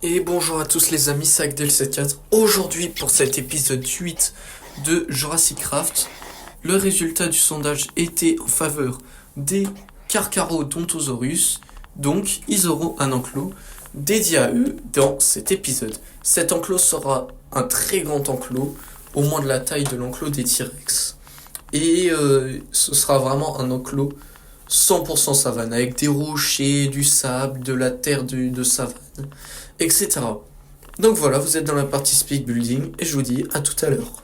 Et bonjour à tous les amis, c'est Agdel74. Aujourd'hui, pour cet épisode 8 de Jurassic Craft, le résultat du sondage était en faveur des Carcharodontosaurus, donc ils auront un enclos dédié à eux dans cet épisode. Cet enclos sera un très grand enclos, au moins de la taille de l'enclos des T-Rex. Et ce sera vraiment un enclos 100% savane, avec des rochers, du sable, de la terre de savane, etc. Donc voilà, vous êtes dans la partie speed building et je vous dis à tout à l'heure.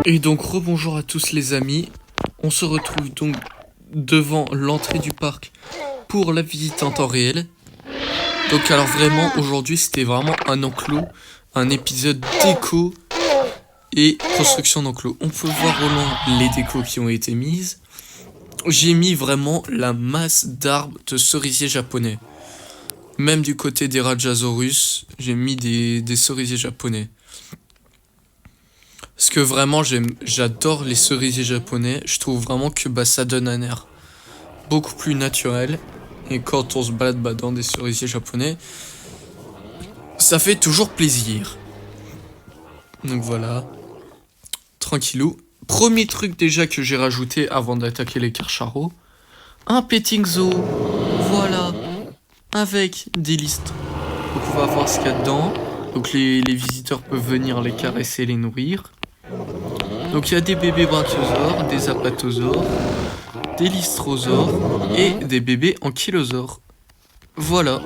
Et donc rebonjour à tous les amis, on se retrouve donc devant l'entrée du parc pour la visite en temps réel. Donc alors vraiment aujourd'hui c'était vraiment un enclos, un épisode déco et construction d'enclos. On peut voir au loin les décos qui ont été mises. J'ai mis vraiment la masse d'arbres de cerisiers japonais. Même du côté des Rajasaurus, j'ai mis des cerisiers japonais. Parce que vraiment, j'adore les cerisiers japonais. Je trouve vraiment que ça donne un air beaucoup plus naturel. Et quand on se balade dans des cerisiers japonais, ça fait toujours plaisir. Donc voilà. Tranquillou. Premier truc déjà que j'ai rajouté avant d'attaquer les Carcharos. Un petting zoo. Voilà. Avec des listes. Donc on va voir ce qu'il y a dedans. Donc les visiteurs peuvent venir les caresser, les nourrir. Donc il y a des bébés brachiosaures, des apatosaures, des lystrosaures et des bébés ankylosaures. Voilà.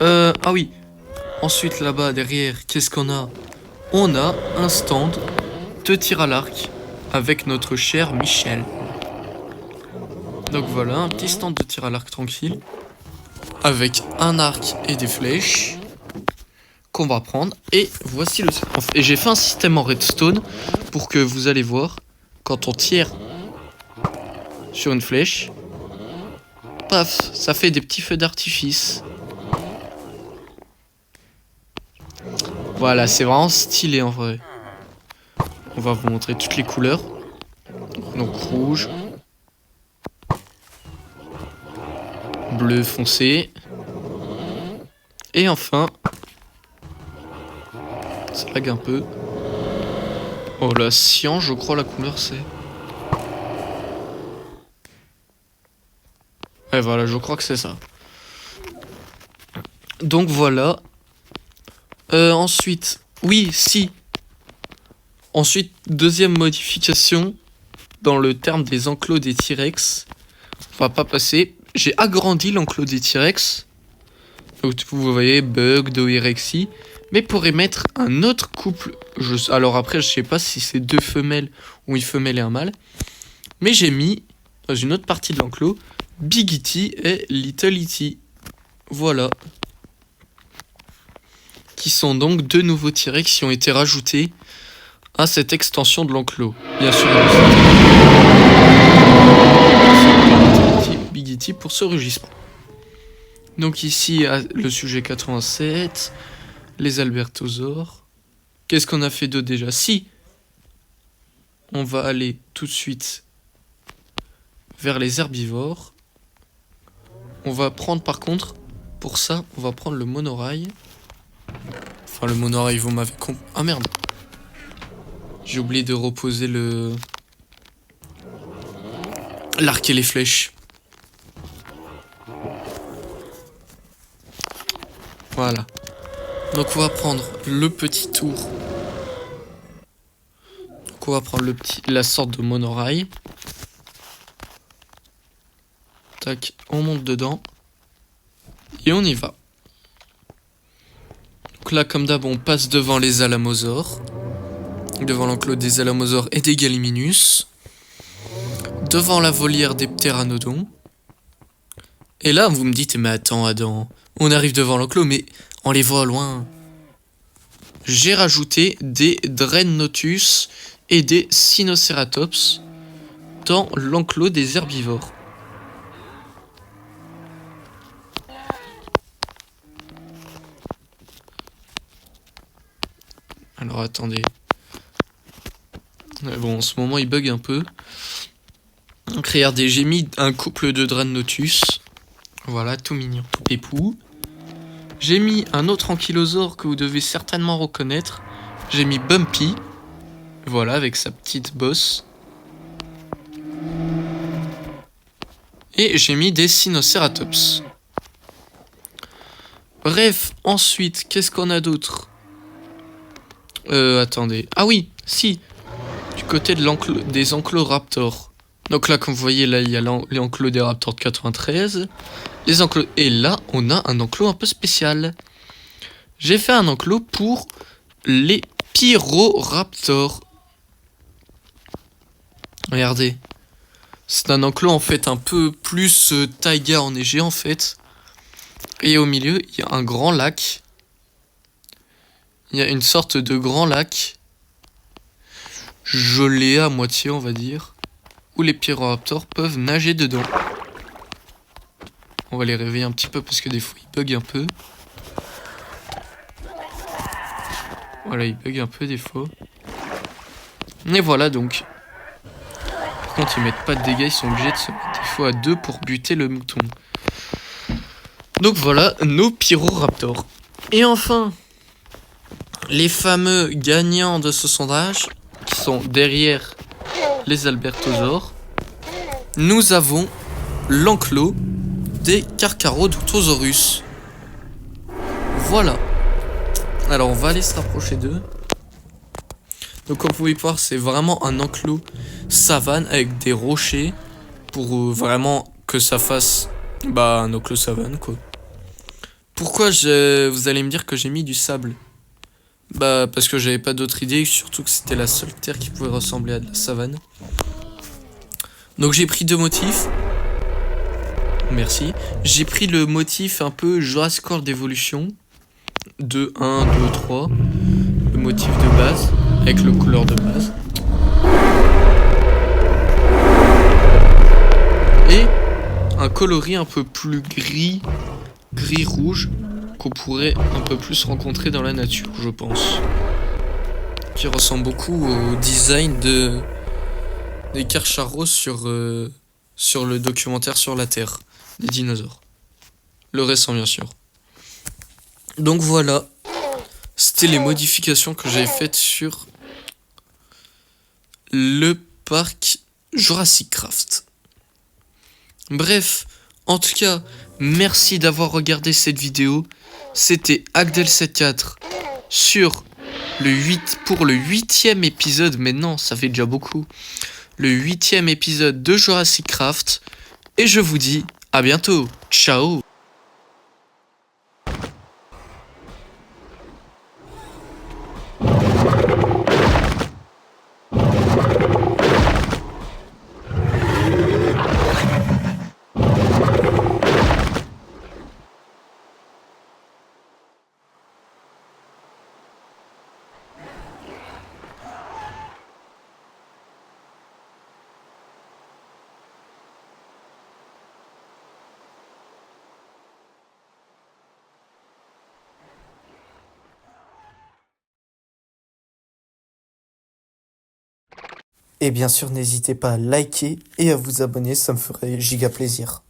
Ah oui. Ensuite, là-bas, derrière, qu'est-ce qu'on a? On a un stand de tir à l'arc avec notre cher Michel. Donc voilà, un petit stand de tir à l'arc tranquille. Avec un arc et des flèches qu'on va prendre. Et voici le... Et j'ai fait un système en redstone pour que vous allez voir, quand on tire sur une flèche, paf, ça fait des petits feux d'artifice. Voilà, c'est vraiment stylé en vrai. On va vous montrer toutes les couleurs. Donc rouge, bleu foncé. Et enfin, ça lag un peu. Oh là, cyan, je crois la couleur c'est. Et voilà, je crois que c'est ça. Donc voilà. Ensuite, oui, si. Ensuite, deuxième modification dans le terme des enclos des T-Rex. On va pas passer. J'ai agrandi l'enclos des T-Rex. Donc vous voyez, bug, doerexie. Mais pour y mettre un autre couple. Alors après, je sais pas si c'est deux femelles ou une femelle et un mâle. Mais j'ai mis dans une autre partie de l'enclos Big E.T. et Little E.T. Voilà. Qui sont donc deux nouveaux T-Rex qui ont été rajoutés à cette extension de l'enclos. Bien sûr, Big E.T. pour ce rugissement. Donc ici, le sujet 87, les albertosaures. Qu'est-ce qu'on a fait d'eux déjà? Si, on va aller tout de suite vers les herbivores. On va prendre par contre, pour ça, on va prendre le monorail. Enfin, le monorail, vous m'avez Ah merde. J'ai oublié de reposer l'arc et les flèches. Voilà. Donc on va prendre le petit tour. Donc on va prendre la sorte de monorail. Tac, on monte dedans. Et on y va. Donc là, comme d'hab, on passe devant les alamosaures. Devant l'enclos des alamosaures et des gallimimus. Devant la volière des pteranodons. Et là, vous me dites, mais attends, Adam, on arrive devant l'enclos, mais on les voit loin. J'ai rajouté des Dreadnoughtus et des Sinoceratops dans l'enclos des herbivores. Alors attendez. Bon, en ce moment il bug un peu. Donc regardez, j'ai mis un couple de Dreadnoughtus. Voilà, tout mignon, tout pépou. J'ai mis un autre ankylosaure que vous devez certainement reconnaître. J'ai mis Bumpy. Voilà, avec sa petite bosse. Et j'ai mis des Sinoceratops. Bref, ensuite, qu'est-ce qu'on a d'autre? Attendez. Ah oui, si. Du côté de des enclos raptors. Donc là, comme vous voyez, là, il y a les enclos des raptors de 93. Les enclos... Et là, on a un enclos un peu spécial. J'ai fait un enclos pour les pyroraptors. Regardez. C'est un enclos, en fait, un peu plus taïga enneigé, en fait. Et au milieu, il y a un grand lac. Il y a une sorte de grand lac. Gelé à moitié, on va dire. Où les pyroraptors peuvent nager dedans. On va les réveiller un petit peu parce que des fois ils bug un peu. Voilà, ils bug un peu des fois. Et voilà donc. Par contre, ils mettent pas de dégâts, ils sont obligés de se mettre des fois à deux pour buter le mouton. Donc voilà nos pyroraptors. Et enfin, les fameux gagnants de ce sondage, qui sont derrière les albertosaures, nous avons l'enclos des Carcharodontosaurus. Voilà. Alors on va aller se rapprocher d'eux. Donc comme vous pouvez voir, c'est vraiment un enclos savane avec des rochers pour vraiment que ça fasse un enclos savane quoi. Pourquoi vous allez me dire que j'ai mis du sable? Bah parce que j'avais pas d'autre idée, surtout que c'était la seule terre qui pouvait ressembler à de la savane. Donc j'ai pris deux motifs. Merci. J'ai pris le motif un peu Jurassic World d'évolution. De 1, 2, 3. Le motif de base, avec le couleur de base. Et un coloris un peu plus gris-rouge, qu'on pourrait un peu plus rencontrer dans la nature, je pense. Qui ressemble beaucoup au design des Karcharos sur le documentaire sur la Terre, des dinosaures. Le récent, bien sûr. Donc voilà, c'était les modifications que j'avais faites sur le parc Jurassic Craft. Bref, en tout cas, merci d'avoir regardé cette vidéo. C'était Agdel74 sur pour le 8e épisode, mais non, ça fait déjà beaucoup. Le 8e épisode de Jurassic Craft. Et je vous dis à bientôt. Ciao. Et bien sûr, n'hésitez pas à liker et à vous abonner, ça me ferait giga plaisir.